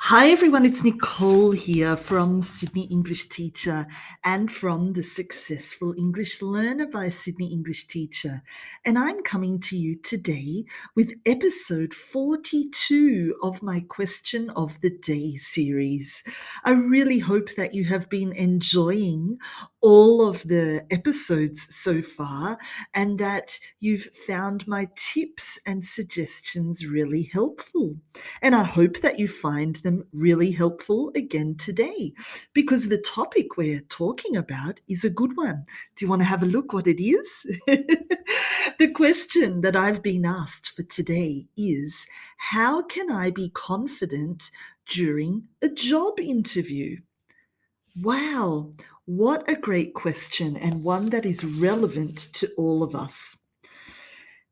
Hi everyone, it's Nicole here from Sydney English Teacher and from the Successful English Learner by Sydney English Teacher. And I'm coming to you today with episode 42 of my Question of the Day series. I really hope that you have been enjoying all of the episodes so far and that you've found my tips and suggestions really helpful. And I hope that you find them really helpful again today because the topic we're talking about is a good one. Do you want to have a look what it is? The question that I've been asked for today is, how can I be confident during a job interview? Wow, what a great question, and one that is relevant to all of us.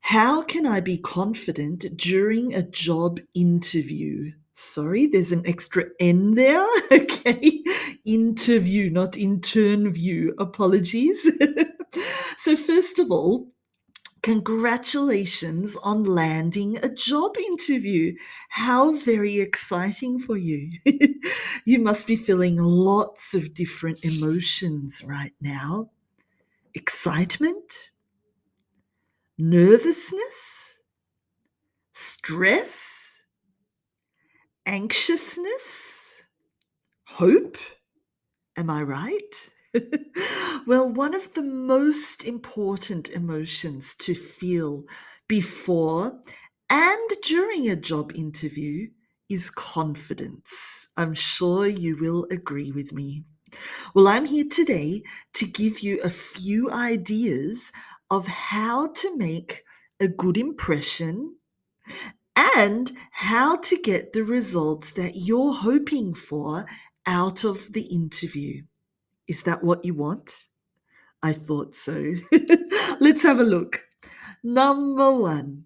How can I be confident during a job interview? Sorry, there's an extra N there. Okay. Interview, not intern view. Apologies. So, first of all, congratulations on landing a job interview. How very exciting for you. You must be feeling lots of different emotions right now. Excitement, nervousness, stress, anxiousness, hope. Am I right? Well, one of the most important emotions to feel before and during a job interview is confidence. I'm sure you will agree with me. Well, I'm here today to give you a few ideas of how to make a good impression and how to get the results that you're hoping for out of the interview. Is that what you want? I thought so. Let's have a look. Number one,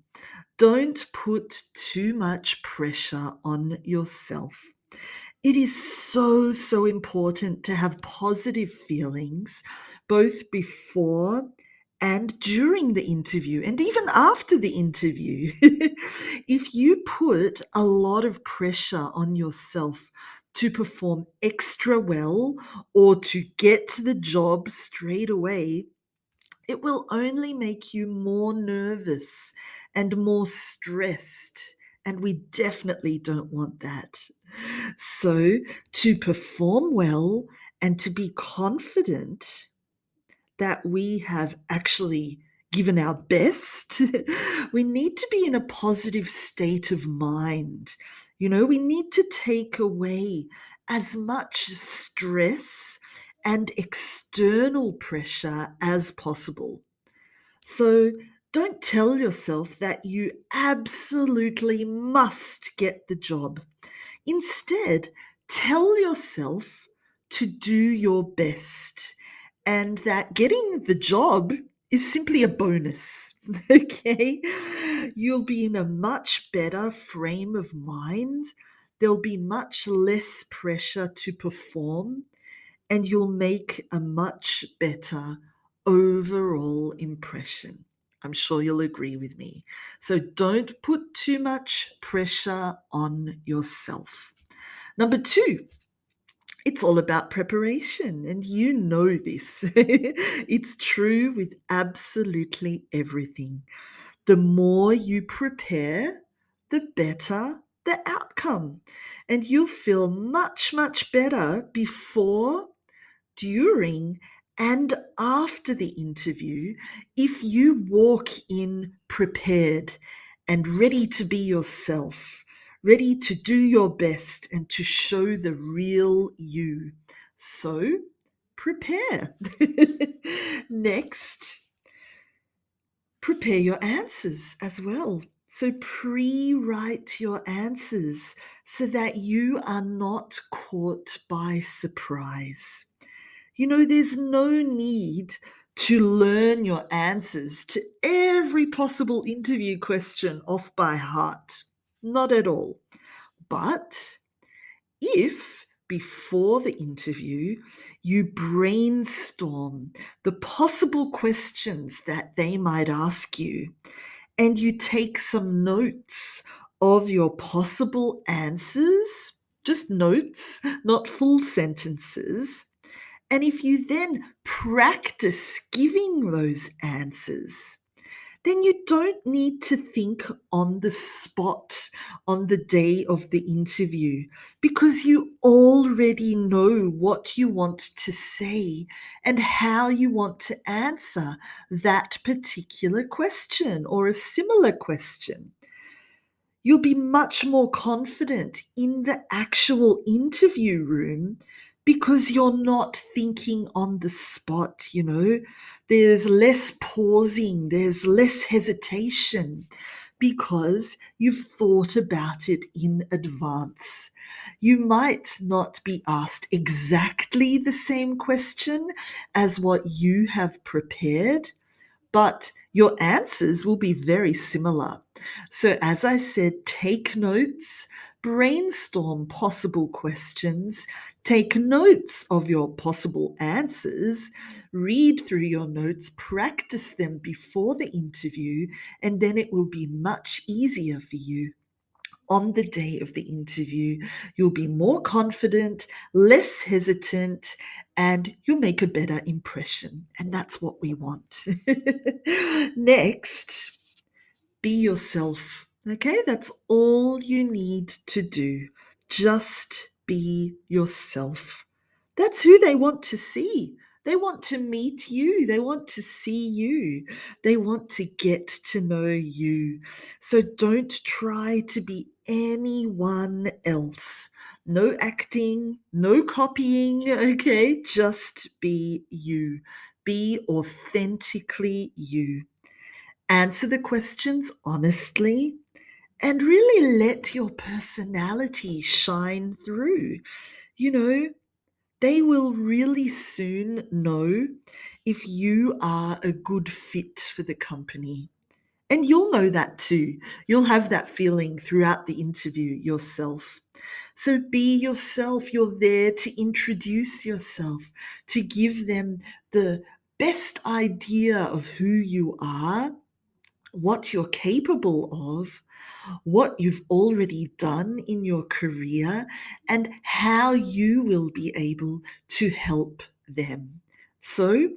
don't put too much pressure on yourself. It is so important to have positive feelings both before and during the interview, and even after the interview. If you put a lot of pressure on yourself to perform extra well or to get to the job straight away, it will only make you more nervous and more stressed. And we definitely don't want that. So, to perform well and to be confident that we have actually given our best, we need to be in a positive state of mind. We need to take away as much stress and external pressure as possible. So don't tell yourself that you absolutely must get the job. Instead, tell yourself to do your best and that getting the job is simply a bonus. Okay? You'll be in a much better frame of mind. There'll be much less pressure to perform, and you'll make a much better overall impression. I'm sure you'll agree with me. So don't put too much pressure on yourself. Number two, it's all about preparation, and you know this. It's true with absolutely everything. The more you prepare, the better the outcome. And you'll feel much better before, during, and after the interview if you walk in prepared and ready to be yourself, ready to do your best and to show the real you. So prepare. Next, prepare your answers as well. So pre-write your answers so that you are not caught by surprise. There's no need to learn your answers to every possible interview question off by heart. Not at all. But if before the interview you brainstorm the possible questions that they might ask you and you take some notes of your possible answers, just notes, not full sentences. And if you then practice giving those answers, then you don't need to think on the spot on the day of the interview because you already know what you want to say and how you want to answer that particular question or a similar question. You'll be much more confident in the actual interview room because you're not thinking on the spot, you know. There's less pausing, there's less hesitation because you've thought about it in advance. You might not be asked exactly the same question as what you have prepared, but your answers will be very similar. So, as I said, take notes, brainstorm possible questions, take notes of your possible answers, read through your notes, practice them before the interview, and then it will be much easier for you on the day of the interview. You'll be more confident, less hesitant, and you'll make a better impression. And that's what we want. Next, be yourself. Okay, that's all you need to do. Just be yourself. That's who they want to see. They want to meet you. They want to see you. They want to get to know you. So don't try to be anyone else. No acting, no copying, okay? Just be you. Be authentically you. Answer the questions honestly and really let your personality shine through. You know, they will really soon know if you are a good fit for the company. And you'll know that too. You'll have that feeling throughout the interview yourself. So be yourself. You're there to introduce yourself, to give them the best idea of who you are, what you're capable of, what you've already done in your career, and how you will be able to help them. So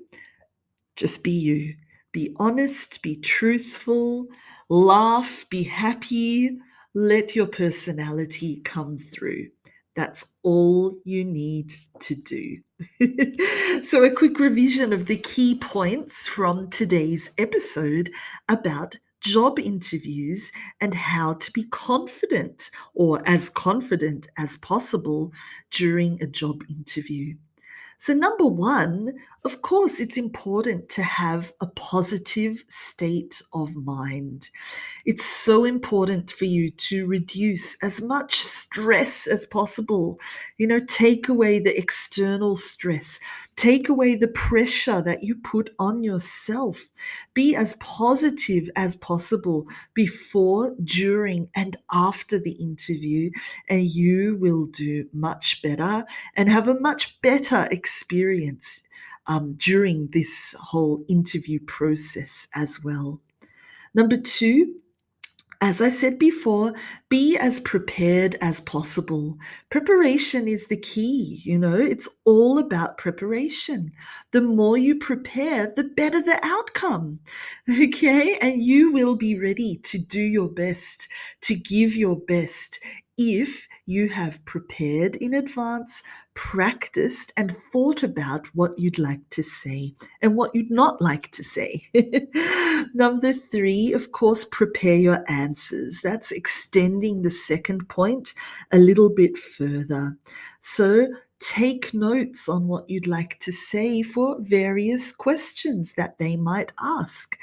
just be you. Be honest, be truthful, laugh, be happy. Let your personality come through. That's all you need to do. So, a quick revision of the key points from today's episode about job interviews and how to be confident or as confident as possible during a job interview. So, number one, of course, it's important to have a positive state of mind. It's so important for you to reduce as much stress as possible. You know, take away the external stress, take away the pressure that you put on yourself. Be as positive as possible before, during, and after the interview, and you will do much better and have a much better experience during this whole interview process as well. Number two, as I said before, be as prepared as possible. Preparation is the key, you know, it's all about preparation. The more you prepare, the better the outcome, okay? And you will be ready to do your best, to give your best if you have prepared in advance, practiced, and thought about what you'd like to say and what you'd not like to say. Number three, of course, prepare your answers. That's extending the second point a little bit further. So take notes on what you'd like to say for various questions that they might ask.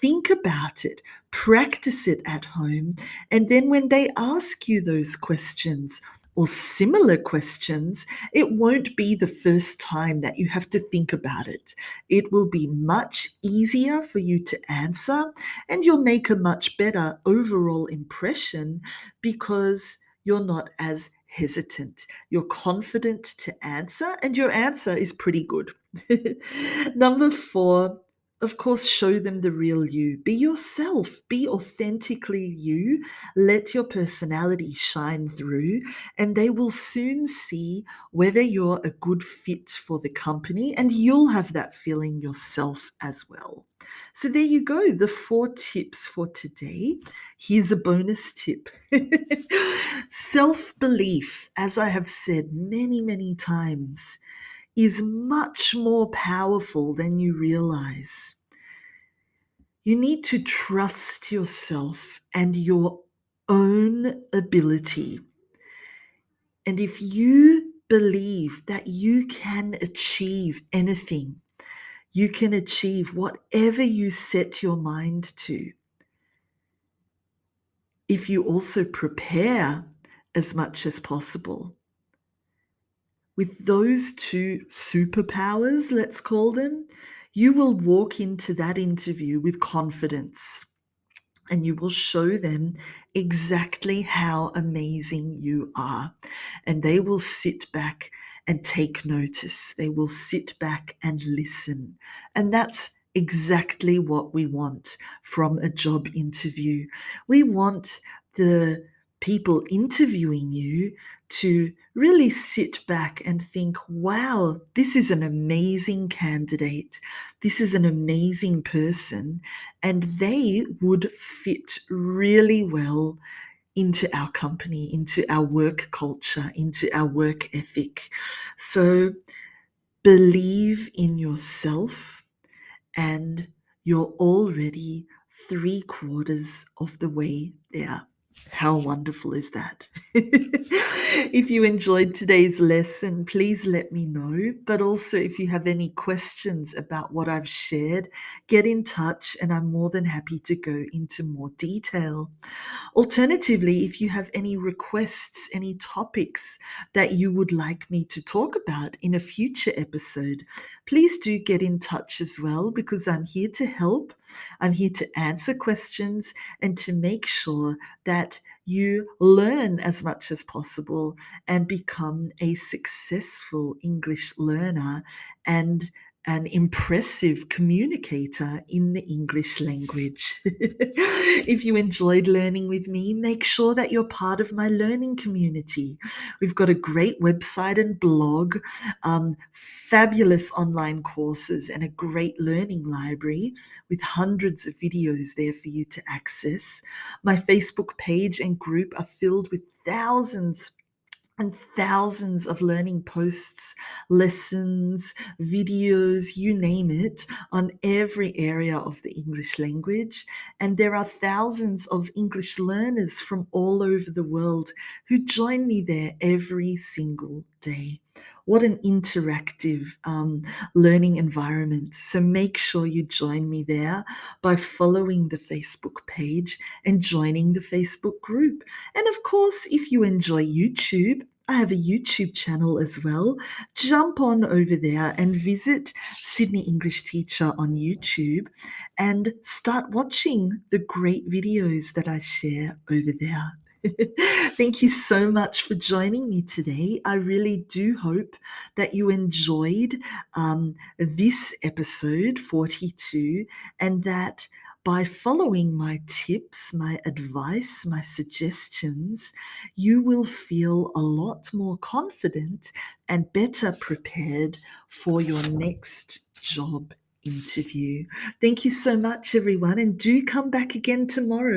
Think about it, practice it at home, and then when they ask you those questions, or similar questions, it won't be the first time that you have to think about it. It will be much easier for you to answer, and you'll make a much better overall impression because you're not as hesitant. You're confident to answer, and your answer is pretty good. Number four, of course, show them the real you. Be yourself. Be authentically you. Let your personality shine through, and they will soon see whether you're a good fit for the company, and you'll have that feeling yourself as well. So there you go, the 4 tips for today. Here's a bonus tip. Self-belief, as I have said many, many times, is much more powerful than you realize. You need to trust yourself and your own ability. And if you believe that you can achieve anything, you can achieve whatever you set your mind to. If you also prepare as much as possible. With those 2 superpowers, let's call them, you will walk into that interview with confidence, and you will show them exactly how amazing you are. And they will sit back and take notice. They will sit back and listen. And that's exactly what we want from a job interview. We want the people interviewing you to really sit back and think, wow, this is an amazing candidate. This is an amazing person. And they would fit really well into our company, into our work culture, into our work ethic. So believe in yourself, and you're already 3/4 of the way there. How wonderful is that? If you enjoyed today's lesson, please let me know. But also, if you have any questions about what I've shared, get in touch and I'm more than happy to go into more detail. Alternatively, if you have any requests, any topics that you would like me to talk about in a future episode, please do get in touch as well, because I'm here to help. I'm here to answer questions and to make sure that you learn as much as possible and become a successful English learner and an impressive communicator in the English language. If you enjoyed learning with me, make sure that you're part of my learning community. We've got a great website and blog, fabulous online courses, and a great learning library with hundreds of videos there for you to access. My Facebook page and group are filled with thousands and thousands of learning posts, lessons, videos, you name it, on every area of the English language. And there are thousands of English learners from all over the world who join me there every single day. What an interactive learning environment. So make sure you join me there by following the Facebook page and joining the Facebook group. And of course, if you enjoy YouTube, I have a YouTube channel as well. Jump on over there and visit Sydney English Teacher on YouTube and start watching the great videos that I share over there. Thank you so much for joining me today. I really do hope that you enjoyed this episode 42, and that by following my tips, my advice, my suggestions, you will feel a lot more confident and better prepared for your next job interview. Thank you so much, everyone, and do come back again tomorrow.